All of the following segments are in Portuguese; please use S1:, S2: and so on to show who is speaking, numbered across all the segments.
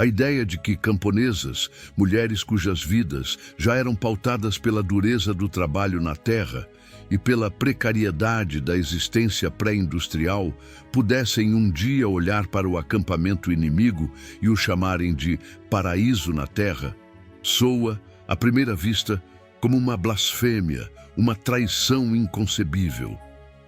S1: A ideia de que camponesas, mulheres cujas vidas já eram pautadas pela dureza do trabalho na terra e pela precariedade da existência pré-industrial, pudessem um dia olhar para o acampamento inimigo e o chamarem de paraíso na terra, soa, à primeira vista, como uma blasfêmia, uma traição inconcebível.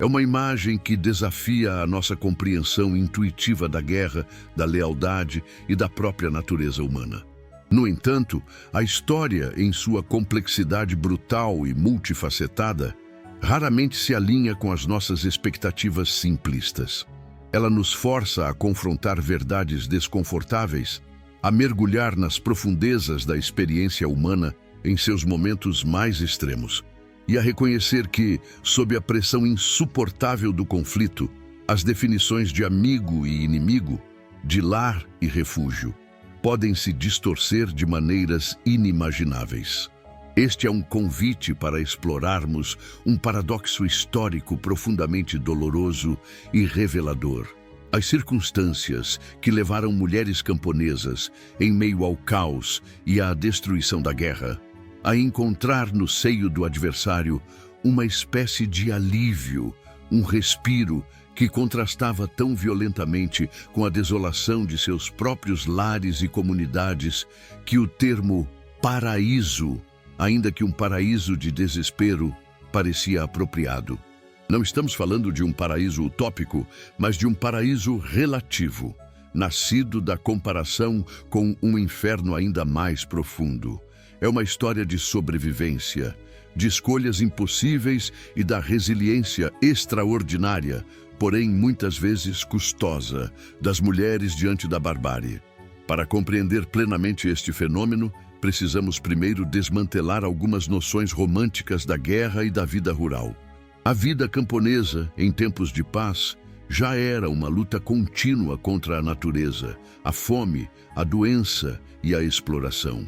S1: É uma imagem que desafia a nossa compreensão intuitiva da guerra, da lealdade e da própria natureza humana. No entanto, a história, em sua complexidade brutal e multifacetada, raramente se alinha com as nossas expectativas simplistas. Ela nos força a confrontar verdades desconfortáveis, a mergulhar nas profundezas da experiência humana em seus momentos mais extremos, e a reconhecer que, sob a pressão insuportável do conflito, as definições de amigo e inimigo, de lar e refúgio, podem se distorcer de maneiras inimagináveis. Este é um convite para explorarmos um paradoxo histórico profundamente doloroso e revelador. As circunstâncias que levaram mulheres camponesas, em meio ao caos e à destruição da guerra, a encontrar no seio do adversário uma espécie de alívio, um respiro que contrastava tão violentamente com a desolação de seus próprios lares e comunidades que o termo paraíso, ainda que um paraíso de desespero, parecia apropriado. Não estamos falando de um paraíso utópico, mas de um paraíso relativo, nascido da comparação com um inferno ainda mais profundo. É uma história de sobrevivência, de escolhas impossíveis e da resiliência extraordinária, porém muitas vezes custosa, das mulheres diante da barbárie. Para compreender plenamente este fenômeno, precisamos primeiro desmantelar algumas noções românticas da guerra e da vida rural. A vida camponesa, em tempos de paz, já era uma luta contínua contra a natureza, a fome, a doença e a exploração.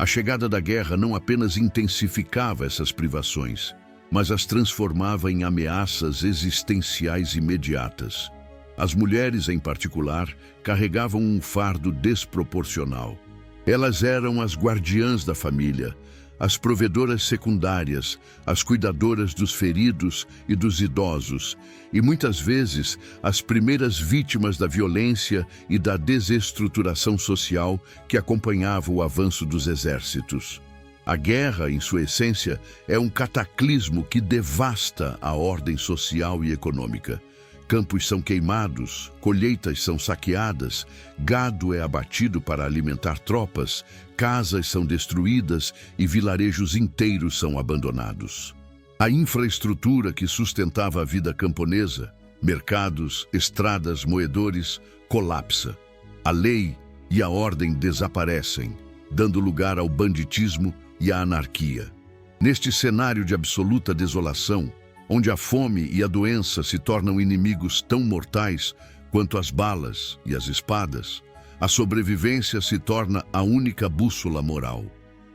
S1: A chegada da guerra não apenas intensificava essas privações, mas as transformava em ameaças existenciais imediatas. As mulheres, em particular, carregavam um fardo desproporcional. Elas eram as guardiãs da família, as provedoras secundárias, as cuidadoras dos feridos e dos idosos, e muitas vezes as primeiras vítimas da violência e da desestruturação social que acompanhava o avanço dos exércitos. A guerra, em sua essência, é um cataclismo que devasta a ordem social e econômica. Campos são queimados, colheitas são saqueadas, gado é abatido para alimentar tropas, casas são destruídas e vilarejos inteiros são abandonados. A infraestrutura que sustentava a vida camponesa, mercados, estradas, moedores, colapsa. A lei e a ordem desaparecem, dando lugar ao banditismo e à anarquia. Neste cenário de absoluta desolação, onde a fome e a doença se tornam inimigos tão mortais quanto as balas e as espadas, a sobrevivência se torna a única bússola moral.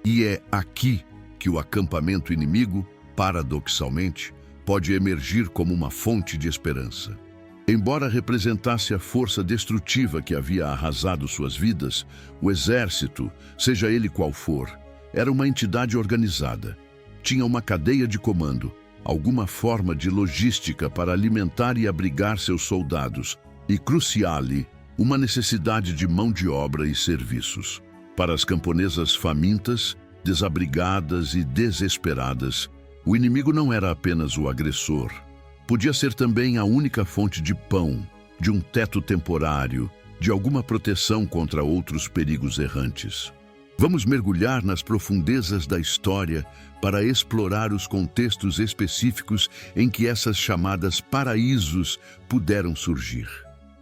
S1: E é aqui que o acampamento inimigo, paradoxalmente, pode emergir como uma fonte de esperança. Embora representasse a força destrutiva que havia arrasado suas vidas, o exército, seja ele qual for, era uma entidade organizada. Tinha uma cadeia de comando, alguma forma de logística para alimentar e abrigar seus soldados, e cruciale, uma necessidade de mão de obra e serviços. Para as camponesas famintas, desabrigadas e desesperadas, o inimigo não era apenas o agressor. Podia ser também a única fonte de pão, de um teto temporário, de alguma proteção contra outros perigos errantes. Vamos mergulhar nas profundezas da história para explorar os contextos específicos em que essas chamadas paraísos puderam surgir.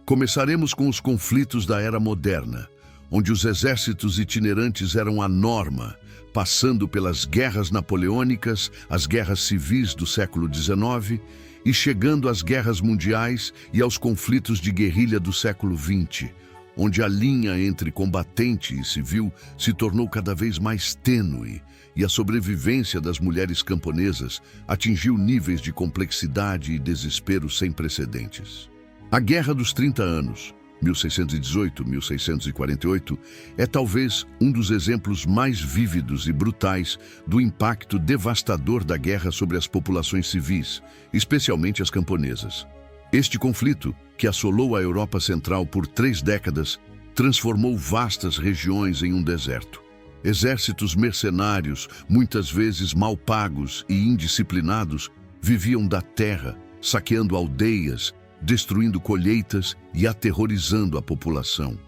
S1: Começaremos com os conflitos da Era Moderna, onde os exércitos itinerantes eram a norma, passando pelas guerras napoleônicas, as guerras civis do século XIX e chegando às guerras mundiais e aos conflitos de guerrilha do século XX, onde a linha entre combatente e civil se tornou cada vez mais tênue e a sobrevivência das mulheres camponesas atingiu níveis de complexidade e desespero sem precedentes. A Guerra dos 30 Anos, 1618-1648, é talvez um dos exemplos mais vívidos e brutais do impacto devastador da guerra sobre as populações civis, especialmente as camponesas. Este conflito, que assolou a Europa Central por 3 décadas, transformou vastas regiões em um deserto. Exércitos mercenários, muitas vezes mal pagos e indisciplinados, viviam da terra, saqueando aldeias, destruindo colheitas e aterrorizando a população.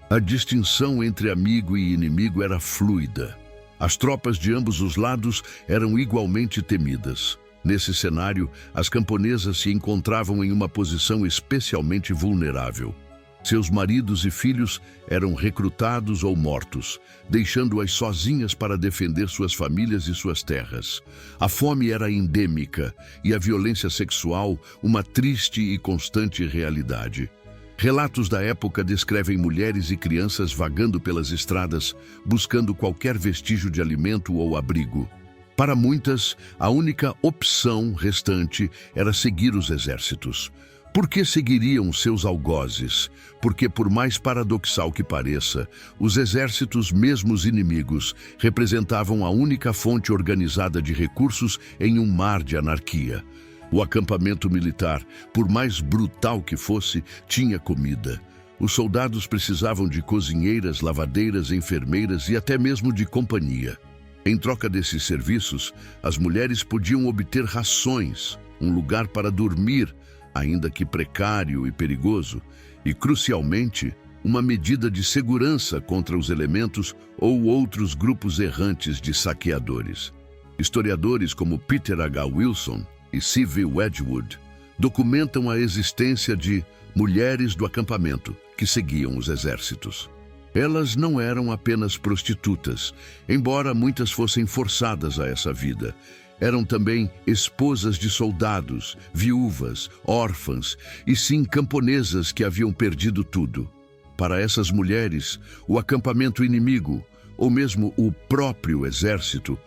S1: A distinção entre amigo e inimigo era fluida. As tropas de ambos os lados eram igualmente temidas. Nesse cenário, as camponesas se encontravam em uma posição especialmente vulnerável. Seus maridos e filhos eram recrutados ou mortos, deixando-as sozinhas para defender suas famílias e suas terras. A fome era endêmica e a violência sexual uma triste e constante realidade. Relatos da época descrevem mulheres e crianças vagando pelas estradas, buscando qualquer vestígio de alimento ou abrigo. Para muitas, a única opção restante era seguir os exércitos. Por que seguiriam seus algozes? Porque, por mais paradoxal que pareça, os exércitos, mesmo os inimigos, representavam a única fonte organizada de recursos em um mar de anarquia. O acampamento militar, por mais brutal que fosse, tinha comida. Os soldados precisavam de cozinheiras, lavadeiras, enfermeiras e até mesmo de companhia. Em troca desses serviços, as mulheres podiam obter rações, um lugar para dormir, ainda que precário e perigoso, e, crucialmente, uma medida de segurança contra os elementos ou outros grupos errantes de saqueadores. Historiadores como Peter H. Wilson e C.V. Wedgwood documentam a existência de mulheres do acampamento que seguiam os exércitos. Elas não eram apenas prostitutas, embora muitas fossem forçadas a essa vida. Eram também esposas de soldados, viúvas, órfãs e sim camponesas que haviam perdido tudo. Para essas mulheres, o acampamento inimigo, ou mesmo o próprio exército,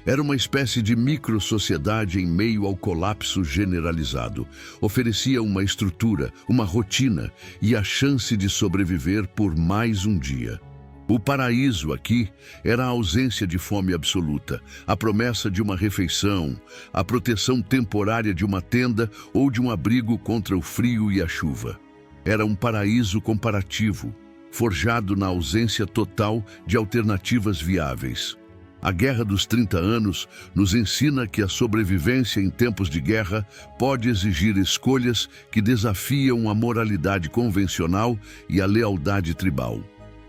S1: era uma espécie de micro-sociedade em meio ao colapso generalizado. Oferecia uma estrutura, uma rotina e a chance de sobreviver por mais um dia. O paraíso aqui era a ausência de fome absoluta, a promessa de uma refeição, a proteção temporária de uma tenda ou de um abrigo contra o frio e a chuva. Era um paraíso comparativo, forjado na ausência total de alternativas viáveis. A Guerra dos 30 Anos nos ensina que a sobrevivência em tempos de guerra pode exigir escolhas que desafiam a moralidade convencional e a lealdade tribal.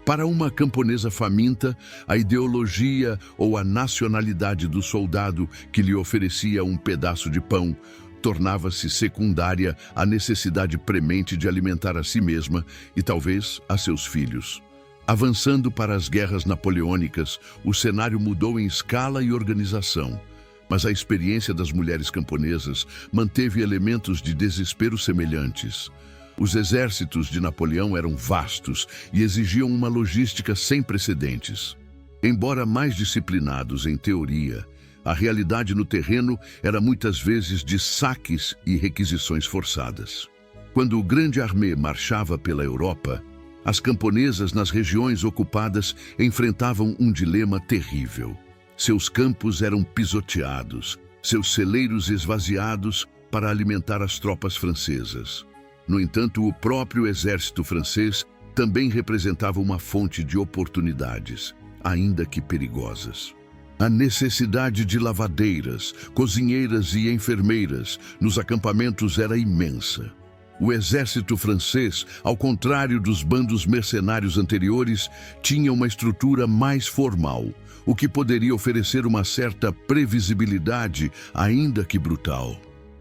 S1: Para uma camponesa faminta, a ideologia ou a nacionalidade do soldado que lhe oferecia um pedaço de pão tornava-se secundária à necessidade premente de alimentar a si mesma e talvez a seus filhos. Avançando para as guerras napoleônicas, o cenário mudou em escala e organização, mas a experiência das mulheres camponesas manteve elementos de desespero semelhantes. Os exércitos de Napoleão eram vastos e exigiam uma logística sem precedentes. Embora mais disciplinados em teoria, a realidade no terreno era muitas vezes de saques e requisições forçadas. Quando o grande armê marchava pela Europa, as camponesas nas regiões ocupadas enfrentavam um dilema terrível. Seus campos eram pisoteados, seus celeiros esvaziados para alimentar as tropas francesas. No entanto, o próprio exército francês também representava uma fonte de oportunidades, ainda que perigosas. A necessidade de lavadeiras, cozinheiras e enfermeiras nos acampamentos era imensa. O exército francês, ao contrário dos bandos mercenários anteriores, tinha uma estrutura mais formal, o que poderia oferecer uma certa previsibilidade, ainda que brutal.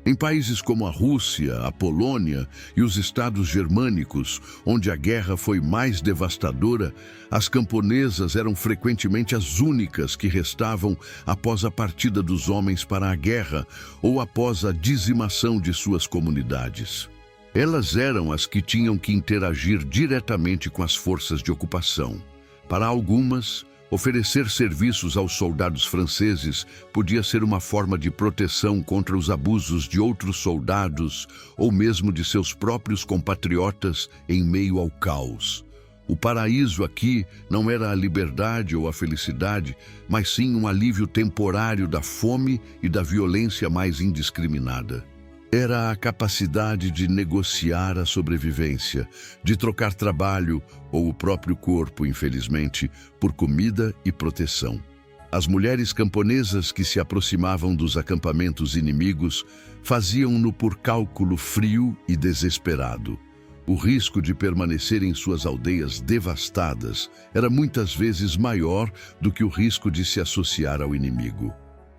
S1: Em países como a Rússia, a Polônia e os estados germânicos, onde a guerra foi mais devastadora, as camponesas eram frequentemente as únicas que restavam após a partida dos homens para a guerra ou após a dizimação de suas comunidades. Elas eram as que tinham que interagir diretamente com as forças de ocupação. Para algumas, Oferecer serviços aos soldados franceses podia ser uma forma de proteção contra os abusos de outros soldados ou mesmo de seus próprios compatriotas em meio ao caos. O paraíso aqui não era a liberdade ou a felicidade, mas sim um alívio temporário da fome e da violência mais indiscriminada. Era a capacidade de negociar a sobrevivência, de trocar trabalho ou o próprio corpo, infelizmente, por comida e proteção. As mulheres camponesas que se aproximavam dos acampamentos inimigos faziam-no por cálculo frio e desesperado. O risco de permanecer em suas aldeias devastadas era muitas vezes maior do que o risco de se associar ao inimigo.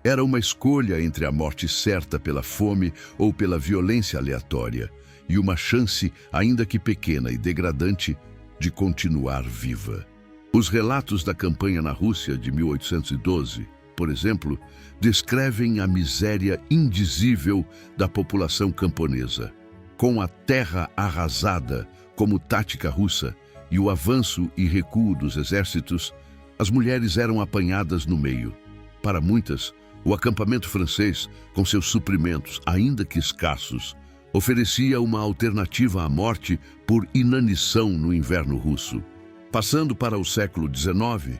S1: Era uma escolha entre a morte certa pela fome ou pela violência aleatória, e uma chance, ainda que pequena e degradante, de continuar viva. Os relatos da campanha na Rússia de 1812, por exemplo, descrevem a miséria indizível da população camponesa. Com a terra arrasada como tática russa e o avanço e recuo dos exércitos, as mulheres eram apanhadas no meio. Para muitas, o acampamento francês, com seus suprimentos, ainda que escassos, oferecia uma alternativa à morte por inanição no inverno russo. Passando para o século XIX,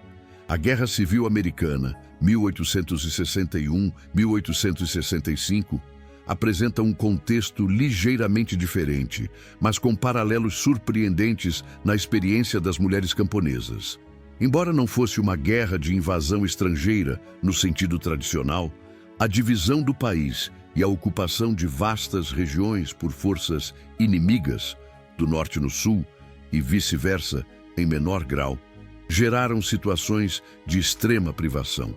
S1: a Guerra Civil Americana, 1861-1865, apresenta um contexto ligeiramente diferente, mas com paralelos surpreendentes na experiência das mulheres camponesas. Embora não fosse uma guerra de invasão estrangeira, no sentido tradicional, a divisão do país e a ocupação de vastas regiões por forças inimigas, do norte no sul e vice-versa, em menor grau, geraram situações de extrema privação.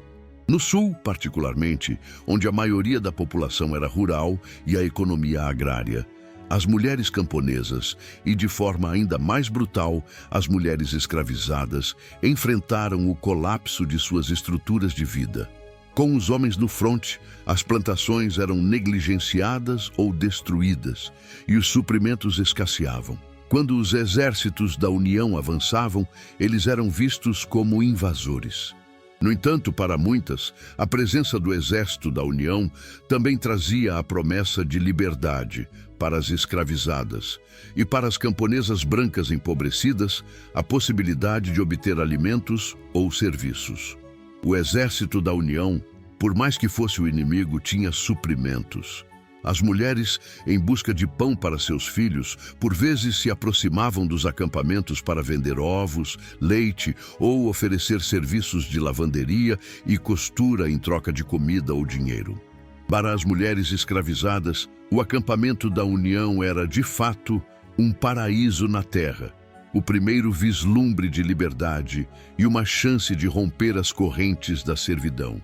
S1: No sul, particularmente, onde a maioria da população era rural e a economia agrária, as mulheres camponesas e, de forma ainda mais brutal, as mulheres escravizadas enfrentaram o colapso de suas estruturas de vida. Com os homens no fronte, as plantações eram negligenciadas ou destruídas e os suprimentos escasseavam. Quando os exércitos da União avançavam, eles eram vistos como invasores. No entanto, para muitas, a presença do exército da União também trazia a promessa de liberdade para as escravizadas e para as camponesas brancas empobrecidas, a possibilidade de obter alimentos ou serviços. O exército da União, por mais que fosse o inimigo, tinha suprimentos. As mulheres, em busca de pão para seus filhos, por vezes se aproximavam dos acampamentos para vender ovos, leite ou oferecer serviços de lavanderia e costura em troca de comida ou dinheiro. Para as mulheres escravizadas, o acampamento da União era, de fato, um paraíso na terra, o primeiro vislumbre de liberdade e uma chance de romper as correntes da servidão.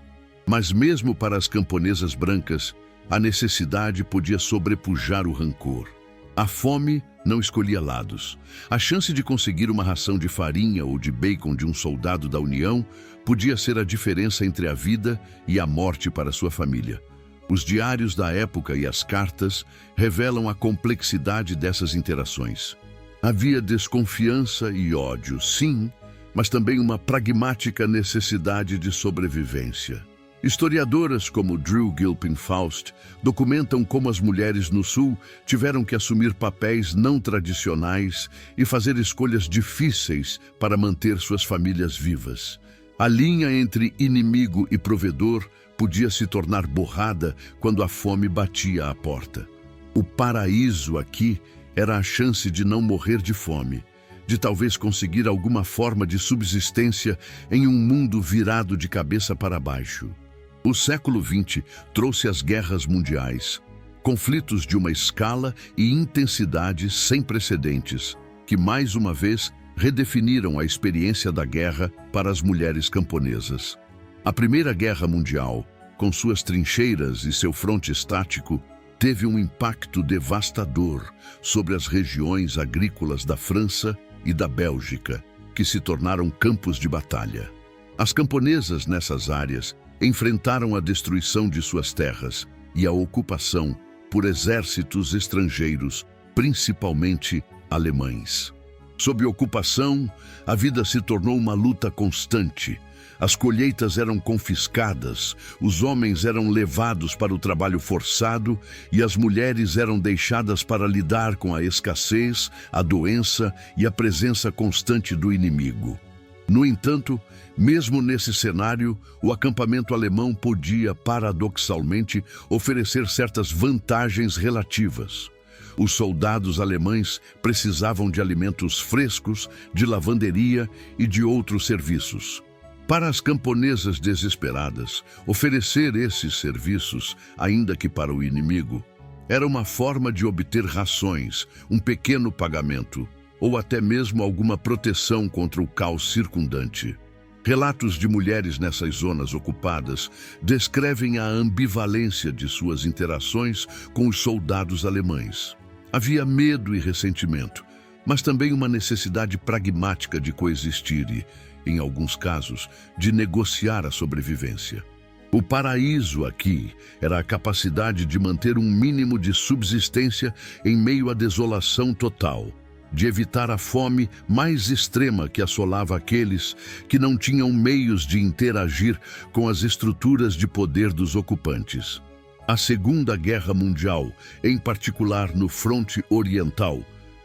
S1: Mas mesmo para as camponesas brancas, a necessidade podia sobrepujar o rancor. A fome não escolhia lados. A chance de conseguir uma ração de farinha ou de bacon de um soldado da União podia ser a diferença entre a vida e a morte para sua família. Os diários da época e as cartas revelam a complexidade dessas interações. Havia desconfiança e ódio, sim, mas também uma pragmática necessidade de sobrevivência. Historiadoras como Drew Gilpin Faust documentam como as mulheres no Sul tiveram que assumir papéis não tradicionais e fazer escolhas difíceis para manter suas famílias vivas. A linha entre inimigo e provedor podia se tornar borrada quando a fome batia à porta. O paraíso aqui era a chance de não morrer de fome, de talvez conseguir alguma forma de subsistência em um mundo virado de cabeça para baixo. O século XX trouxe as guerras mundiais, conflitos de uma escala e intensidade sem precedentes, que mais uma vez redefiniram a experiência da guerra para as mulheres camponesas. A Primeira Guerra Mundial, com suas trincheiras e seu fronte estático, teve um impacto devastador sobre as regiões agrícolas da França e da Bélgica, que se tornaram campos de batalha. As camponesas nessas áreas enfrentaram a destruição de suas terras e a ocupação por exércitos estrangeiros, principalmente alemães. Sob ocupação, a vida se tornou uma luta constante, As colheitas eram confiscadas, os homens eram levados para o trabalho forçado e as mulheres eram deixadas para lidar com a escassez, a doença e a presença constante do inimigo. No entanto, mesmo nesse cenário, o acampamento alemão podia, paradoxalmente, oferecer certas vantagens relativas. Os soldados alemães precisavam de alimentos frescos, de lavanderia e de outros serviços. Para as camponesas desesperadas, oferecer esses serviços, ainda que para o inimigo, era uma forma de obter rações, um pequeno pagamento, ou até mesmo alguma proteção contra o caos circundante. Relatos de mulheres nessas zonas ocupadas descrevem a ambivalência de suas interações com os soldados alemães. Havia medo e ressentimento, mas também uma necessidade pragmática de coexistir e, em alguns casos, de negociar a sobrevivência. O paraíso aqui era a capacidade de manter um mínimo de subsistência em meio à desolação total, de evitar a fome mais extrema que assolava aqueles que não tinham meios de interagir com as estruturas de poder dos ocupantes. A Segunda Guerra Mundial, em particular no fronte oriental,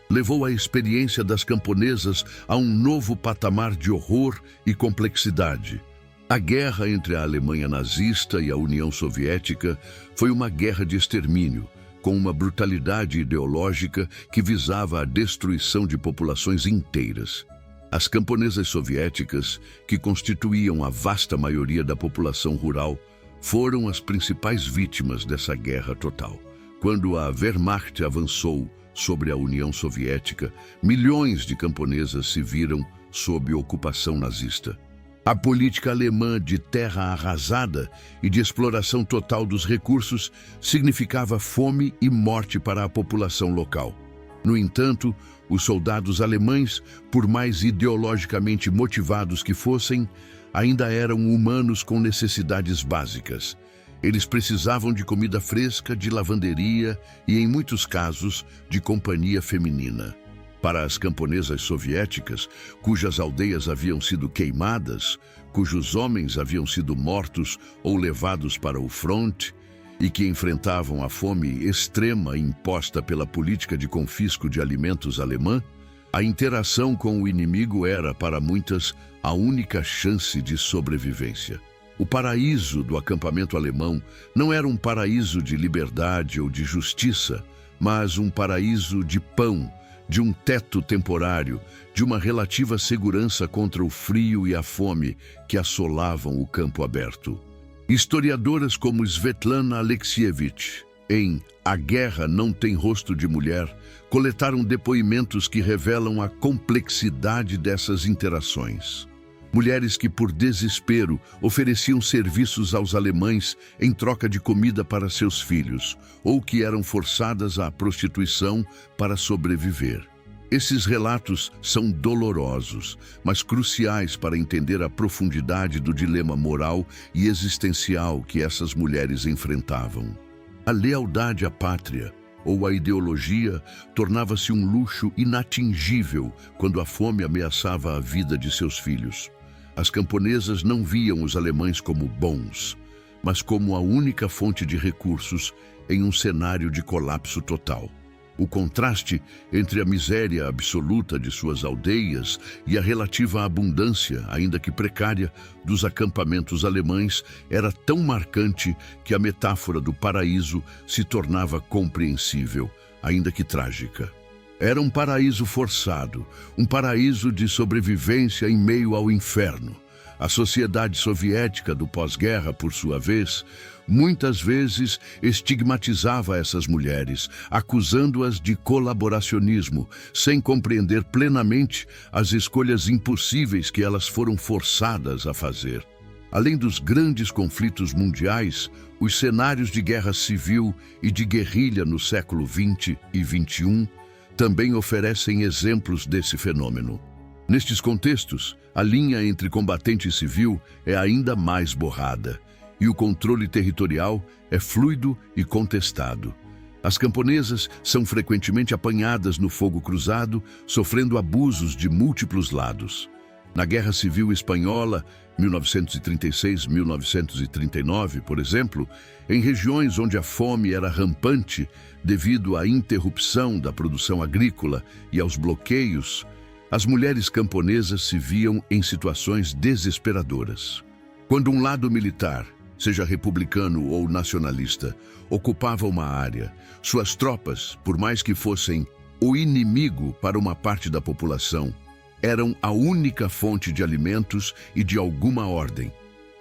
S1: levou a experiência das camponesas a um novo patamar de horror e complexidade. A guerra entre a Alemanha nazista e a União Soviética foi uma guerra de extermínio, com uma brutalidade ideológica que visava a destruição de populações inteiras. As camponesas soviéticas, que constituíam a vasta maioria da população rural, foram as principais vítimas dessa guerra total. Quando a Wehrmacht avançou sobre a União Soviética, milhões de camponesas se viram sob ocupação nazista. A política alemã de terra arrasada e de exploração total dos recursos significava fome e morte para a população local. No entanto, os soldados alemães, por mais ideologicamente motivados que fossem, ainda eram humanos com necessidades básicas. Eles precisavam de comida fresca, de lavanderia e, em muitos casos, de companhia feminina. Para as camponesas soviéticas, cujas aldeias haviam sido queimadas, cujos homens haviam sido mortos ou levados para o fronte, e que enfrentavam a fome extrema imposta pela política de confisco de alimentos alemã, a interação com o inimigo era, para muitas, a única chance de sobrevivência. O paraíso do acampamento alemão não era um paraíso de liberdade ou de justiça, mas um paraíso de pão, de um teto temporário, de uma relativa segurança contra o frio e a fome que assolavam o campo aberto. Historiadoras como Svetlana Alexievich, em A Guerra Não Tem Rosto de Mulher, coletaram depoimentos que revelam a complexidade dessas interações. Mulheres que, por desespero, ofereciam serviços aos alemães em troca de comida para seus filhos, ou que eram forçadas à prostituição para sobreviver. Esses relatos são dolorosos, mas cruciais para entender a profundidade do dilema moral e existencial que essas mulheres enfrentavam. A lealdade à pátria, ou a ideologia, tornava-se um luxo inatingível quando a fome ameaçava a vida de seus filhos. As camponesas não viam os alemães como bons, mas como a única fonte de recursos em um cenário de colapso total. O contraste entre a miséria absoluta de suas aldeias e a relativa abundância, ainda que precária, dos acampamentos alemães era tão marcante que a metáfora do paraíso se tornava compreensível, ainda que trágica. Era um paraíso forçado, um paraíso de sobrevivência em meio ao inferno. A sociedade soviética do pós-guerra, por sua vez, muitas vezes estigmatizava essas mulheres, acusando-as de colaboracionismo, sem compreender plenamente as escolhas impossíveis que elas foram forçadas a fazer. Além dos grandes conflitos mundiais, os cenários de guerra civil e de guerrilha no século XX e XXI também oferecem exemplos desse fenômeno. Nestes contextos, a linha entre combatente e civil é ainda mais borrada, e o controle territorial é fluido e contestado. As camponesas são frequentemente apanhadas no fogo cruzado, sofrendo abusos de múltiplos lados. Na Guerra Civil Espanhola, 1936-1939, por exemplo, em regiões onde a fome era rampante devido à interrupção da produção agrícola e aos bloqueios, as mulheres camponesas se viam em situações desesperadoras. Quando um lado militar, seja republicano ou nacionalista, ocupava uma área, suas tropas, por mais que fossem o inimigo para uma parte da população, eram a única fonte de alimentos e de alguma ordem.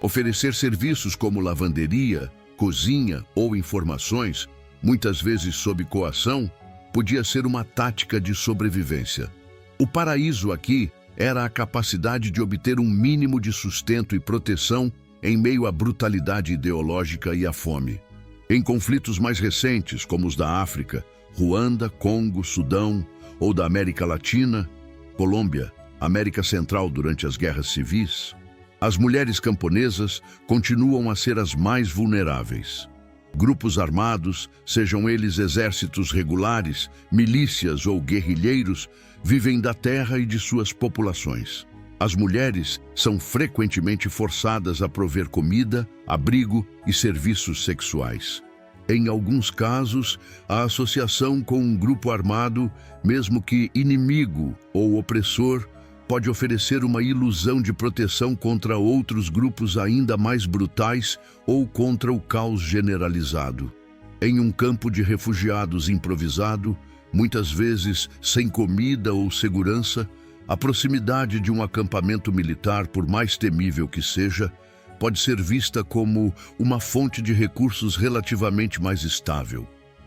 S1: Oferecer serviços como lavanderia, cozinha ou informações, muitas vezes sob coação, podia ser uma tática de sobrevivência. O paraíso aqui era a capacidade de obter um mínimo de sustento e proteção em meio à brutalidade ideológica e à fome. Em conflitos mais recentes, como os da África, Ruanda, Congo, Sudão, ou da América Latina, Colômbia, América Central durante as guerras civis, as mulheres camponesas continuam a ser as mais vulneráveis. Grupos armados, sejam eles exércitos regulares, milícias ou guerrilheiros, vivem da terra e de suas populações. As mulheres são frequentemente forçadas a prover comida, abrigo e serviços sexuais. Em alguns casos, a associação com um grupo armado, mesmo que inimigo ou opressor, pode oferecer uma ilusão de proteção contra outros grupos ainda mais brutais ou contra o caos generalizado. Em um campo de refugiados improvisado, muitas vezes sem comida ou segurança, a proximidade de um acampamento militar, por mais temível que seja, pode ser vista como uma fonte de recursos relativamente mais estável.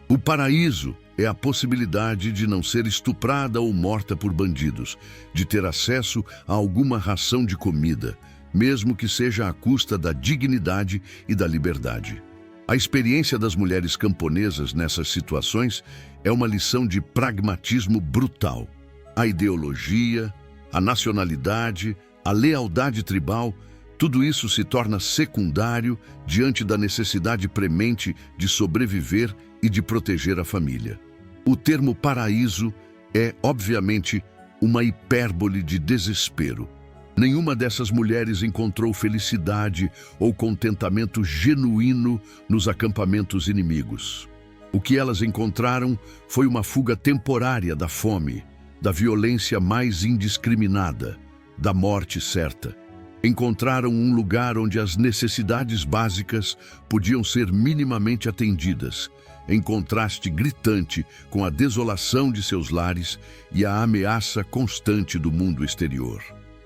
S1: O paraíso é a possibilidade de não ser estuprada ou morta por bandidos, de ter acesso a alguma ração de comida, mesmo que seja à custa da dignidade e da liberdade. A experiência das mulheres camponesas nessas situações é uma lição de pragmatismo brutal. A ideologia, a nacionalidade, a lealdade tribal, tudo isso se torna secundário diante da necessidade premente de sobreviver e de proteger a família. O termo paraíso é, obviamente, uma hipérbole de desespero. Nenhuma dessas mulheres encontrou felicidade ou contentamento genuíno nos acampamentos inimigos. O que elas encontraram foi uma fuga temporária da fome, da violência mais indiscriminada, da morte certa. Encontraram um lugar onde as necessidades básicas podiam ser minimamente atendidas, em contraste gritante com a desolação de seus lares e a ameaça constante do mundo exterior.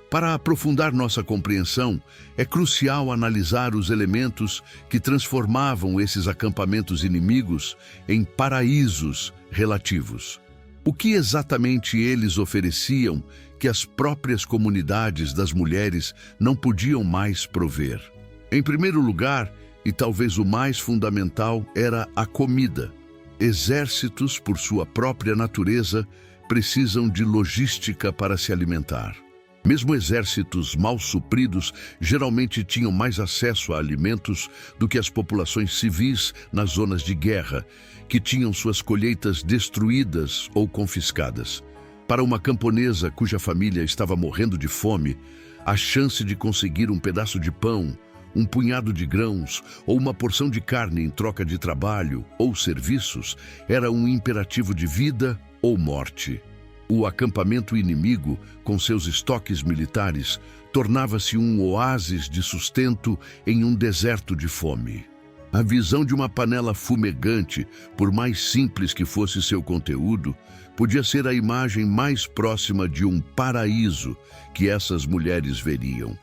S1: Para aprofundar nossa compreensão, é crucial analisar os elementos que transformavam esses acampamentos inimigos em paraísos relativos. O que exatamente eles ofereciam que as próprias comunidades das mulheres não podiam mais prover? Em primeiro lugar, e talvez o mais fundamental, era a comida. Exércitos, por sua própria natureza, precisam de logística para se alimentar. Mesmo exércitos mal supridos geralmente tinham mais acesso a alimentos do que as populações civis nas zonas de guerra, que tinham suas colheitas destruídas ou confiscadas. Para uma camponesa cuja família estava morrendo de fome, a chance de conseguir um pedaço de pão, um punhado de grãos ou uma porção de carne em troca de trabalho ou serviços era um imperativo de vida ou morte. O acampamento inimigo, com seus estoques militares, tornava-se um oásis de sustento em um deserto de fome. A visão de uma panela fumegante, por mais simples que fosse seu conteúdo, podia ser a imagem mais próxima de um paraíso que essas mulheres veriam.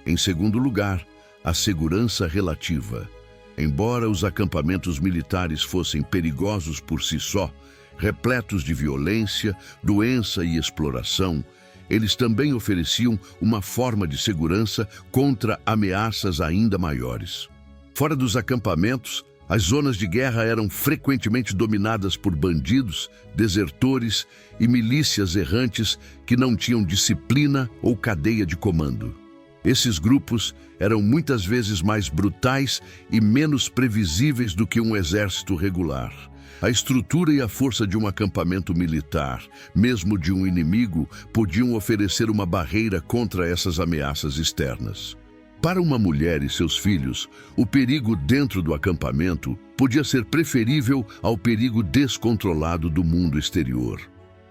S1: Em segundo lugar, a segurança relativa. Embora os acampamentos militares fossem perigosos por si só, repletos de violência, doença e exploração, eles também ofereciam uma forma de segurança contra ameaças ainda maiores. Fora dos acampamentos, as zonas de guerra eram frequentemente dominadas por bandidos, desertores e milícias errantes que não tinham disciplina ou cadeia de comando. Esses grupos eram muitas vezes mais brutais e menos previsíveis do que um exército regular. A estrutura e a força de um acampamento militar, mesmo de um inimigo, podiam oferecer uma barreira contra essas ameaças externas. Para uma mulher e seus filhos, o perigo dentro do acampamento podia ser preferível ao perigo descontrolado do mundo exterior.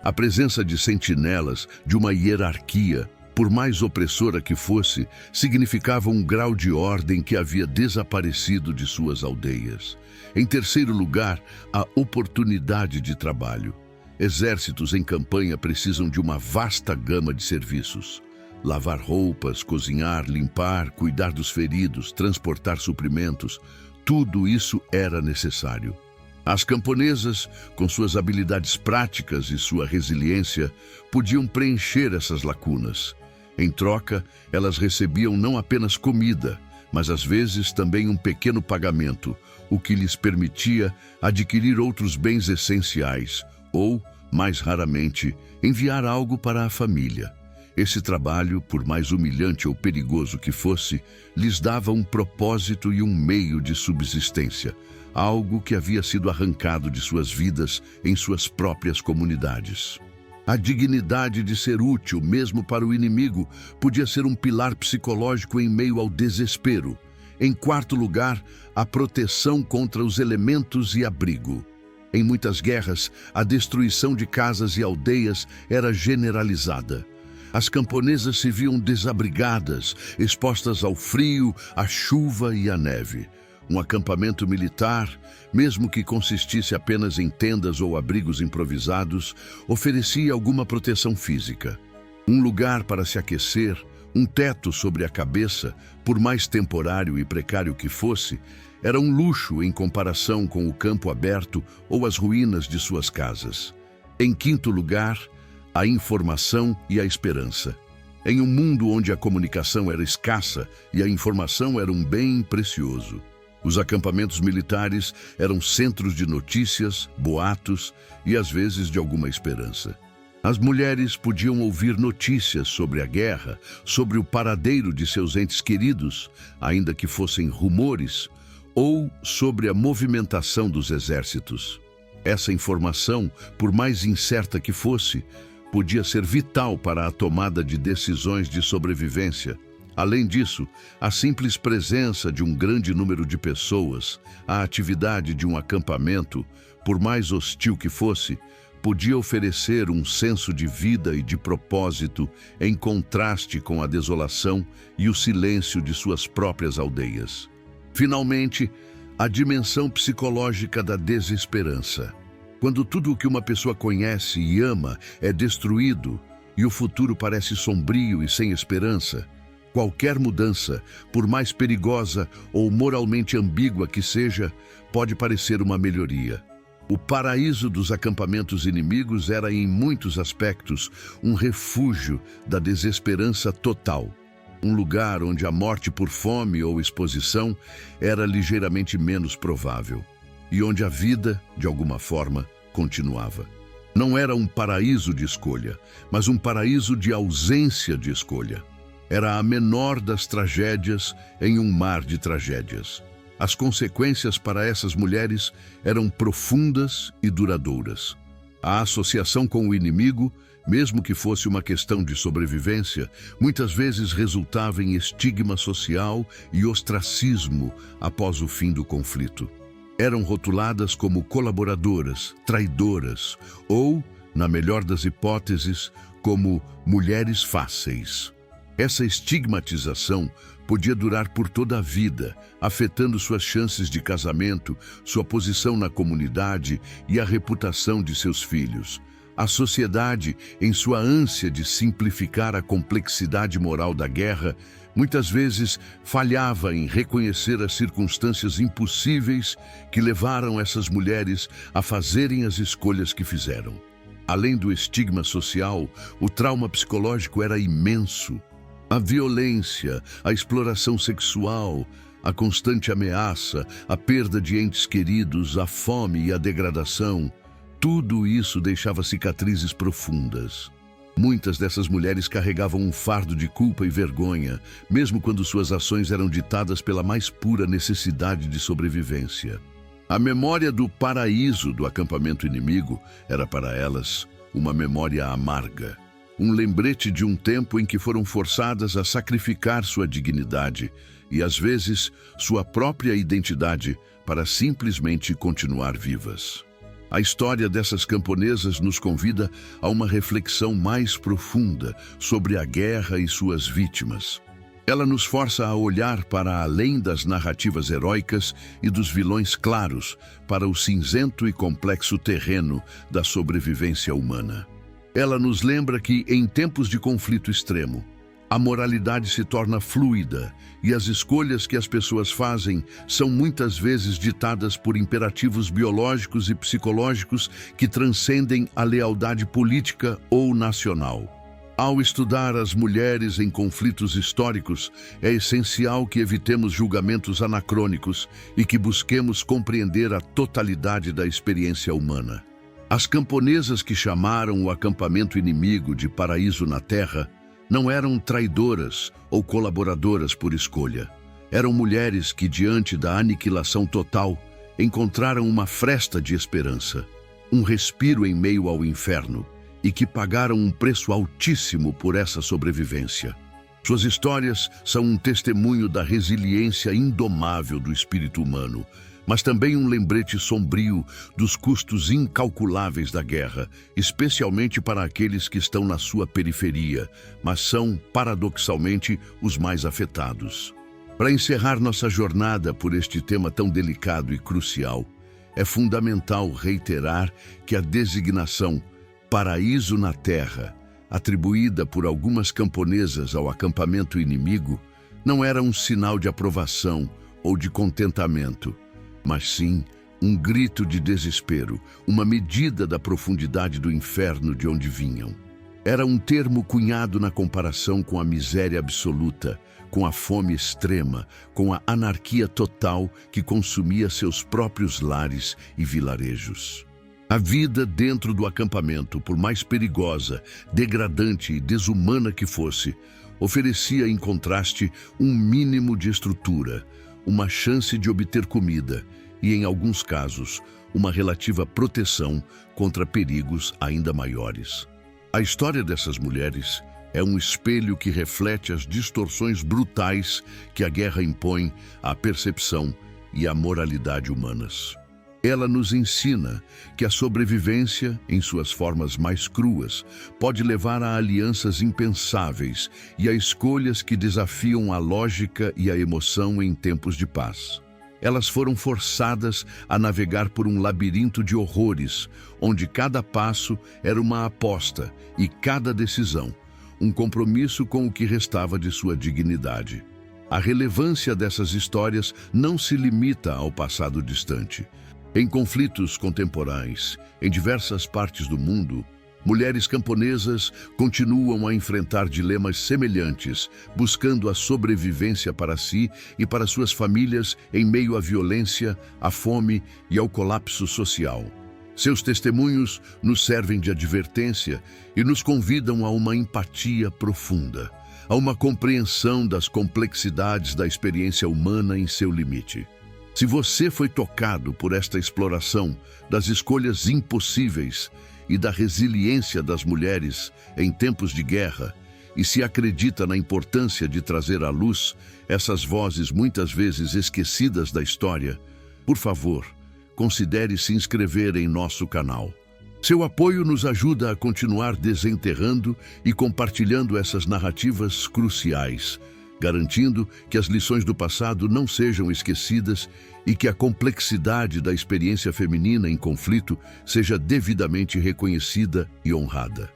S1: A presença de sentinelas de uma hierarquia, por mais opressora que fosse, significava um grau de ordem que havia desaparecido de suas aldeias. Em terceiro lugar, a oportunidade de trabalho. Exércitos em campanha precisam de uma vasta gama de serviços. Lavar roupas, cozinhar, limpar, cuidar dos feridos, transportar suprimentos, tudo isso era necessário. As camponesas, com suas habilidades práticas e sua resiliência, podiam preencher essas lacunas. Em troca, elas recebiam não apenas comida, mas às vezes também um pequeno pagamento, o que lhes permitia adquirir outros bens essenciais ou, mais raramente, enviar algo para a família. Esse trabalho, por mais humilhante ou perigoso que fosse, lhes dava um propósito e um meio de subsistência, algo que havia sido arrancado de suas vidas em suas próprias comunidades. A dignidade de ser útil, mesmo para o inimigo, podia ser um pilar psicológico em meio ao desespero. Em quarto lugar, a proteção contra os elementos e abrigo. Em muitas guerras, a destruição de casas e aldeias era generalizada. As camponesas se viam desabrigadas, expostas ao frio, à chuva e à neve. Um acampamento militar, mesmo que consistisse apenas em tendas ou abrigos improvisados, oferecia alguma proteção física. Um lugar para se aquecer, um teto sobre a cabeça, por mais temporário e precário que fosse, era um luxo em comparação com o campo aberto ou as ruínas de suas casas. Em quinto lugar, a informação e a esperança. Em um mundo onde a comunicação era escassa e a informação era um bem precioso, os acampamentos militares eram centros de notícias, boatos e, às vezes, de alguma esperança. As mulheres podiam ouvir notícias sobre a guerra, sobre o paradeiro de seus entes queridos, ainda que fossem rumores, ou sobre a movimentação dos exércitos. Essa informação, por mais incerta que fosse, podia ser vital para a tomada de decisões de sobrevivência. Além disso, a simples presença de um grande número de pessoas, a atividade de um acampamento, por mais hostil que fosse, podia oferecer um senso de vida e de propósito em contraste com a desolação e o silêncio de suas próprias aldeias. Finalmente, a dimensão psicológica da desesperança. Quando tudo o que uma pessoa conhece e ama é destruído e o futuro parece sombrio e sem esperança, qualquer mudança, por mais perigosa ou moralmente ambígua que seja, pode parecer uma melhoria. O paraíso dos acampamentos inimigos era, em muitos aspectos, um refúgio da desesperança total. Um lugar onde a morte por fome ou exposição era ligeiramente menos provável. E onde a vida, de alguma forma, continuava. Não era um paraíso de escolha, mas um paraíso de ausência de escolha. Era a menor das tragédias em um mar de tragédias. As consequências para essas mulheres eram profundas e duradouras. A associação com o inimigo, mesmo que fosse uma questão de sobrevivência, muitas vezes resultava em estigma social e ostracismo após o fim do conflito. Eram rotuladas como colaboradoras, traidoras ou, na melhor das hipóteses, como mulheres fáceis. Essa estigmatização podia durar por toda a vida, afetando suas chances de casamento, sua posição na comunidade e a reputação de seus filhos. A sociedade, em sua ânsia de simplificar a complexidade moral da guerra, muitas vezes falhava em reconhecer as circunstâncias impossíveis que levaram essas mulheres a fazerem as escolhas que fizeram. Além do estigma social, o trauma psicológico era imenso. A violência, a exploração sexual, a constante ameaça, a perda de entes queridos, a fome e a degradação, tudo isso deixava cicatrizes profundas. Muitas dessas mulheres carregavam um fardo de culpa e vergonha, mesmo quando suas ações eram ditadas pela mais pura necessidade de sobrevivência. A memória do paraíso do acampamento inimigo era para elas uma memória amarga, um lembrete de um tempo em que foram forçadas a sacrificar sua dignidade e, às vezes, sua própria identidade para simplesmente continuar vivas. A história dessas camponesas nos convida a uma reflexão mais profunda sobre a guerra e suas vítimas. Ela nos força a olhar para além das narrativas heróicas e dos vilões claros para o cinzento e complexo terreno da sobrevivência humana. Ela nos lembra que, em tempos de conflito extremo, a moralidade se torna fluida e as escolhas que as pessoas fazem são muitas vezes ditadas por imperativos biológicos e psicológicos que transcendem a lealdade política ou nacional. Ao estudar as mulheres em conflitos históricos, é essencial que evitemos julgamentos anacrônicos e que busquemos compreender a totalidade da experiência humana. As camponesas que chamaram o acampamento inimigo de paraíso na terra não eram traidoras ou colaboradoras por escolha. Eram mulheres que, diante da aniquilação total, encontraram uma fresta de esperança, um respiro em meio ao inferno, e que pagaram um preço altíssimo por essa sobrevivência. Suas histórias são um testemunho da resiliência indomável do espírito humano, mas também um lembrete sombrio dos custos incalculáveis da guerra, especialmente para aqueles que estão na sua periferia, mas são, paradoxalmente, os mais afetados. Para encerrar nossa jornada por este tema tão delicado e crucial, é fundamental reiterar que a designação paraíso na terra, atribuída por algumas camponesas ao acampamento inimigo, não era um sinal de aprovação ou de contentamento, mas sim um grito de desespero, uma medida da profundidade do inferno de onde vinham. Era um termo cunhado na comparação com a miséria absoluta, com a fome extrema, com a anarquia total que consumia seus próprios lares e vilarejos. A vida dentro do acampamento, por mais perigosa, degradante e desumana que fosse, oferecia em contraste um mínimo de estrutura, uma chance de obter comida e, em alguns casos, uma relativa proteção contra perigos ainda maiores. A história dessas mulheres é um espelho que reflete as distorções brutais que a guerra impõe à percepção e à moralidade humanas. Ela nos ensina que a sobrevivência, em suas formas mais cruas, pode levar a alianças impensáveis e a escolhas que desafiam a lógica e a emoção em tempos de paz. Elas foram forçadas a navegar por um labirinto de horrores, onde cada passo era uma aposta e cada decisão um compromisso com o que restava de sua dignidade. A relevância dessas histórias não se limita ao passado distante. Em conflitos contemporâneos, em diversas partes do mundo, mulheres camponesas continuam a enfrentar dilemas semelhantes, buscando a sobrevivência para si e para suas famílias em meio à violência, à fome e ao colapso social. Seus testemunhos nos servem de advertência e nos convidam a uma empatia profunda, a uma compreensão das complexidades da experiência humana em seu limite. Se você foi tocado por esta exploração das escolhas impossíveis e da resiliência das mulheres em tempos de guerra, e se acredita na importância de trazer à luz essas vozes muitas vezes esquecidas da história, por favor, considere se inscrever em nosso canal. Seu apoio nos ajuda a continuar desenterrando e compartilhando essas narrativas cruciais, garantindo que as lições do passado não sejam esquecidas e que a complexidade da experiência feminina em conflito seja devidamente reconhecida e honrada.